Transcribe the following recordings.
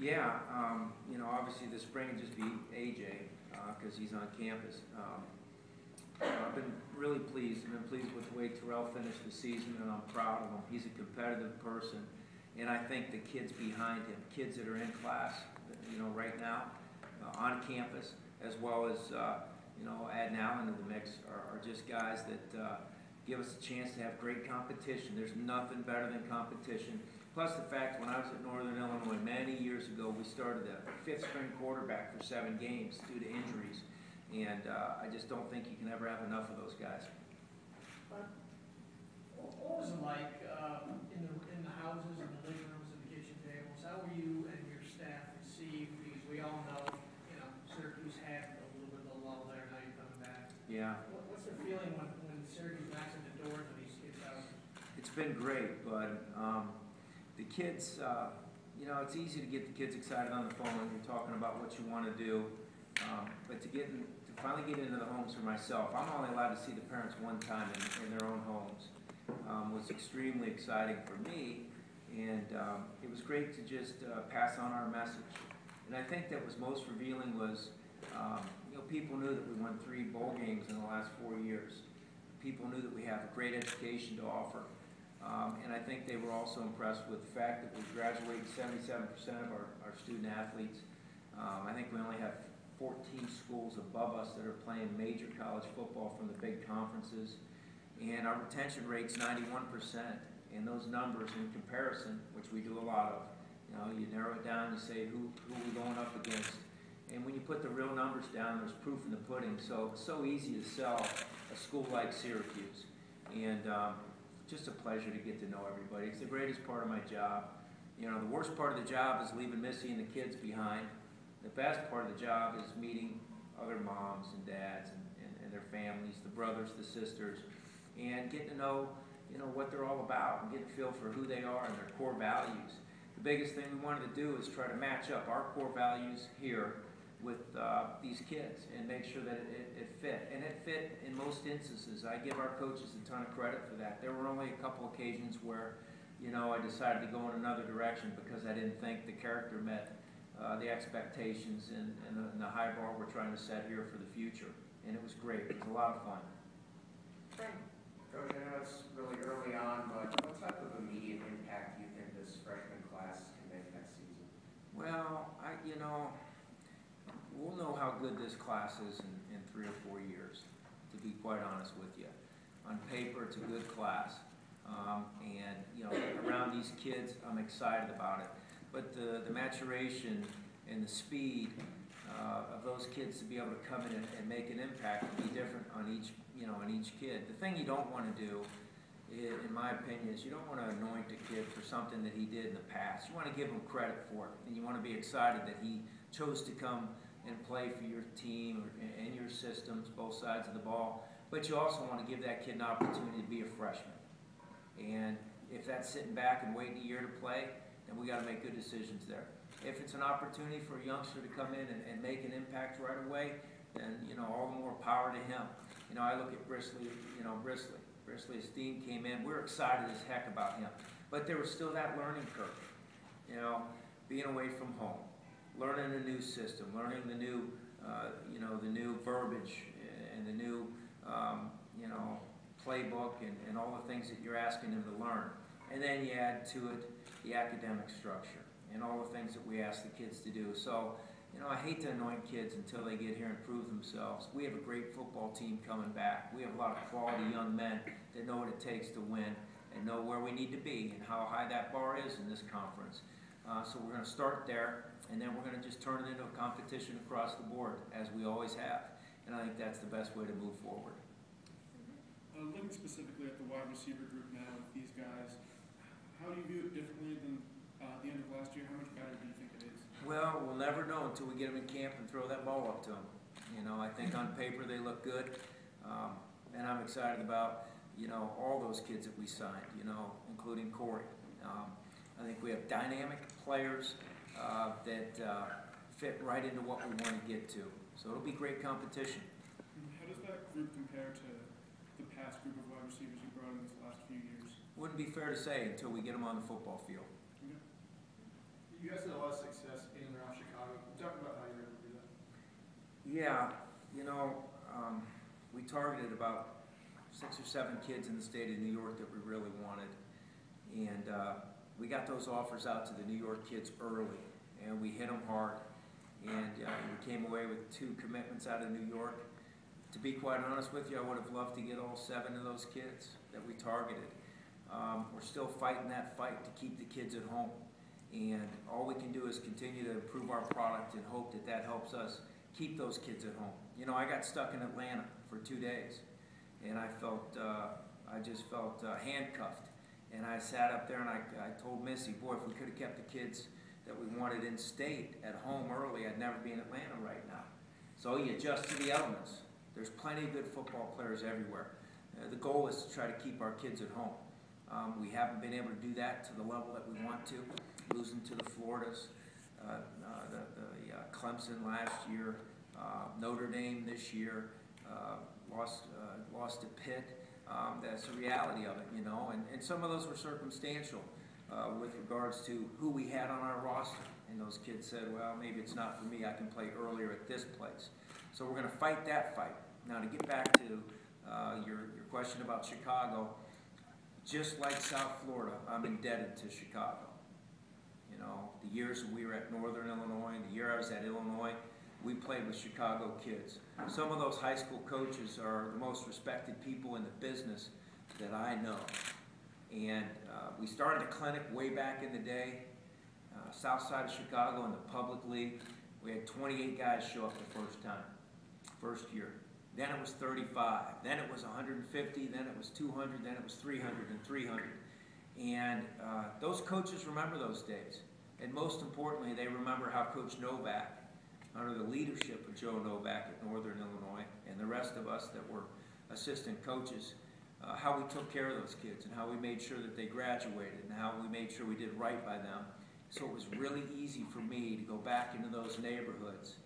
You know, obviously this spring it just beat AJ because he's on campus. I've been really pleased. I've been pleased with the way Terrell finished the season, and I'm proud of him. He's a competitive person, and I think the kids behind him, kids that are in class, you know, right now, on campus, as well as you know, adding Allen to the mix, are just guys that give us a chance to have great competition. There's nothing better than competition. Plus the fact, when I was at Northern Illinois many years ago, we started a fifth-string quarterback for 7 games due to injuries. And I just don't think you can ever have enough of those guys. What was it like in the houses, in the living rooms, and the kitchen tables? How were you and your staff received? Because we all know, you know, Syracuse had a little bit of a lull there. Now you're coming back. Yeah. What's the feeling when Syracuse knocks at the doors of these kids' houses? It's been great, but the kids, you know, it's easy to get the kids excited on the phone when you're talking about what you want to do. But to finally get into the homes for myself, I'm only allowed to see the parents one time in their own homes, was extremely exciting for me, and it was great to just pass on our message. And I think that was most revealing was, you know, people knew that we won 3 bowl games in the last 4 years. People knew that we have a great education to offer. And I think they were also impressed with the fact that we graduated 77% of our student athletes. I think we only have 14 schools above us that are playing major college football from the big conferences. And our retention rate's 91%. And those numbers in comparison, which we do a lot of, you know, you narrow it down, you say who are we going up against. And when you put the real numbers down, there's proof in the pudding. So it's so easy to sell a school like Syracuse. And just a pleasure to get to know everybody. It's the greatest part of my job. You know, the worst part of the job is leaving Missy and the kids behind. The best part of the job is meeting other moms and dads and their families, the brothers, the sisters, and getting to know, you know, what they're all about and get a feel for who they are and their core values. The biggest thing we wanted to do is try to match up our core values here with these kids and make sure that it fit. And it fit in most instances. I give our coaches a ton of credit for that. There were only a couple occasions where, you know, I decided to go in another direction because I didn't think the character met the expectations and the high bar we're trying to set here for the future. And it was great. It was a lot of fun. Frank. Coach, I know it's really early on, but what type of immediate impact do you think this freshman class can make next season? Well, you know, we'll know how good this class is in 3 or 4 years, to be quite honest with you. On paper, it's a good class. And, you know, around these kids, I'm excited about it. But the maturation and the speed of those kids to be able to come in and make an impact will be different on each, you know, on each kid. The thing you don't want to do, in my opinion, is you don't want to anoint a kid for something that he did in the past. You want to give him credit for it, and you want to be excited that he chose to come and play for your team and your systems, both sides of the ball. But you also want to give that kid an opportunity to be a freshman. And if that's sitting back and waiting a year to play, then we got to make good decisions there. If it's an opportunity for a youngster to come in and make an impact right away, then, you know, all the more power to him. You know, I look at Brisley, you know, Brisley Esteem came in. We're excited as heck about him. But there was still that learning curve, you know, being away from home, learning a new system, learning the new, you know, the new verbiage and the new, you know, playbook and all the things that you're asking him to learn. And then you add to it the academic structure and all the things that we ask the kids to do. So, you know, I hate to anoint kids until they get here and prove themselves. We have a great football team coming back. We have a lot of quality young men that know what it takes to win and know where we need to be and how high that bar is in this conference. So we're going to start there, and then we're going to just turn it into a competition across the board, as we always have. And I think that's the best way to move forward. Looking specifically at the wide receiver group now with these guys, how do you view it differently than the end of last year? How much better do you think it is? Well, we'll never know until we get them in camp and throw that ball up to them. You know, I think on paper they look good, and I'm excited about, you know, all those kids that we signed, you know, including Corey. I think we have dynamic players that fit right into what we want to get to. So it'll be great competition. How does that group compare to the past group of wide receivers you brought in these last few years? Wouldn't be fair to say until we get them on the football field. Okay. You You guys had a lot of success in and around Chicago. Can you talk about how you were able to do that? Yeah, you know, we targeted about 6 or 7 kids in the state of New York that we really wanted. And we got those offers out to the New York kids early, and we hit them hard. And we came away with 2 commitments out of New York. To be quite honest with you, I would have loved to get all 7 of those kids that we targeted. We're still fighting that fight to keep the kids at home. And all we can do is continue to improve our product and hope that that helps us keep those kids at home. You know, I got stuck in Atlanta for 2 days, and I just felt handcuffed. And I sat up there and I told Missy, boy, if we could have kept the kids that we wanted in state at home early, I'd never be in Atlanta right now. So you adjust to the elements. There's plenty of good football players everywhere. The goal is to try to keep our kids at home. We haven't been able to do that to the level that we want to, losing to the Floridas, Clemson last year, Notre Dame this year, lost to Pitt. That's the reality of it, you know, and some of those were circumstantial with regards to who we had on our roster. And those kids said, well, maybe it's not for me, I can play earlier at this place. So we're going to fight that fight. Now to get back to your question about Chicago, just like South Florida, I'm indebted to Chicago. You know, the years we were at Northern Illinois, the year I was at Illinois, we played with Chicago kids. Some of those high school coaches are the most respected people in the business that I know. And we started a clinic way back in the day, south side of Chicago in the public league. We had 28 guys show up the first year. Then it was 35, then it was 150, then it was 200, then it was 300 and 300. And those coaches remember those days. And most importantly, they remember how Coach Novak, under the leadership of Joe Novak at Northern Illinois, and the rest of us that were assistant coaches, how we took care of those kids and how we made sure that they graduated and how we made sure we did right by them. So it was really easy for me to go back into those neighborhoods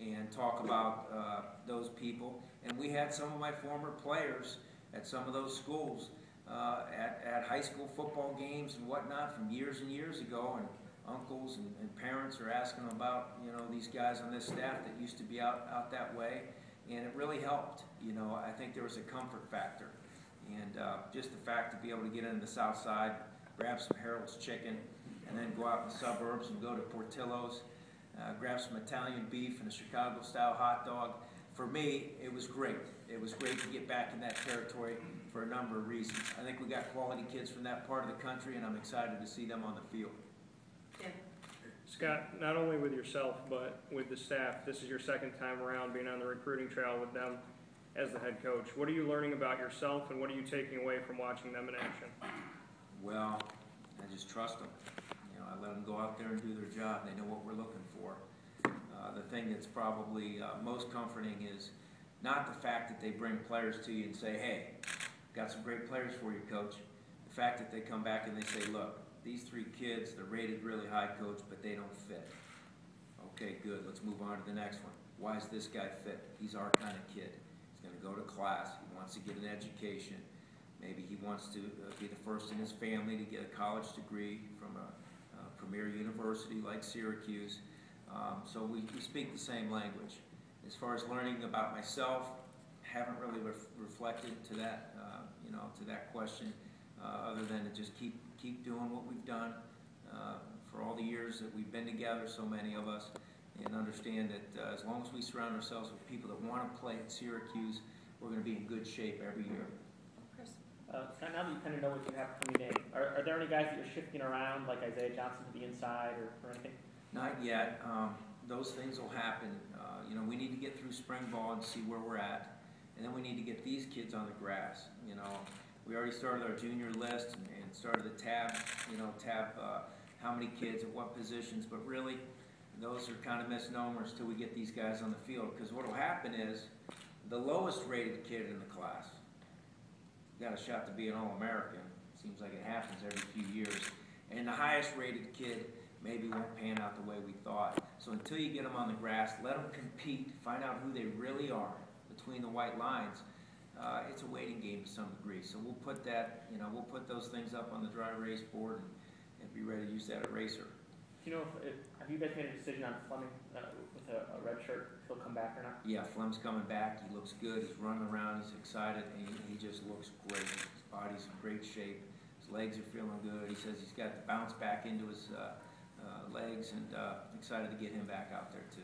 and talk about those people. And we had some of my former players at some of those schools at high school football games and whatnot from years and years ago, and uncles and parents are asking about, you know, these guys on this staff that used to be out that way, and it really helped. You know, I think there was a comfort factor, and just the fact to be able to get into the south side, grab some Harold's chicken, and then go out in the suburbs and go to Portillo's, grab some Italian beef and a Chicago-style hot dog. For me, it was great. It was great to get back in that territory for a number of reasons. I think we got quality kids from that part of the country, and I'm excited to see them on the field. Scott, not only with yourself, but with the staff, this is your second time around being on the recruiting trail with them as the head coach. What are you learning about yourself, and what are you taking away from watching them in action? Well, I just trust them. You know, I let them go out there and do their job. They know what we're looking for. The thing that's probably most comforting is not the fact that they bring players to you and say, hey, got some great players for you, coach. The fact that they come back and they say, look, these 3 kids, they're rated really high, coach, but they don't fit. Okay, good. Let's move on to the next one. Why is this guy fit? He's our kind of kid. He's going to go to class. He wants to get an education. Maybe he wants to be the first in his family to get a college degree from a premier university like Syracuse. So we speak the same language. As far as learning about myself, haven't really reflected to that, to that question, other than to just keep doing what we've done for all the years that we've been together, so many of us, and understand that as long as we surround ourselves with people that want to play at Syracuse, we're going to be in good shape every year. Chris? Scott, now that you kind of know what you have coming in, are there any guys that you're shifting around, like Isaiah Johnson to the inside or anything? Not yet. Those things will happen. You know, we need to get through spring ball and see where we're at, and then we need to get these kids on the grass. You know, we already started our junior list and started the tab. You know, how many kids at what positions, but really, those are kind of misnomers till we get these guys on the field. Because what will happen is the lowest rated kid in the class got a shot to be an All-American. Seems like it happens every few years, and the highest rated kid maybe won't pan out the way we thought. So until you get them on the grass, let them compete, find out who they really are between the white lines. It's a waiting game to some degree. So we'll put that, we'll put those things up on the dry erase board and be ready to use that eraser. Do you know have you guys made a decision on Fleming with a red shirt, if he'll come back or not? Yeah, Flem's coming back, he looks good, he's running around, he's excited, and he just looks great. His body's in great shape, his legs are feeling good, he says he's got the bounce back into his legs, and excited to get him back out there too.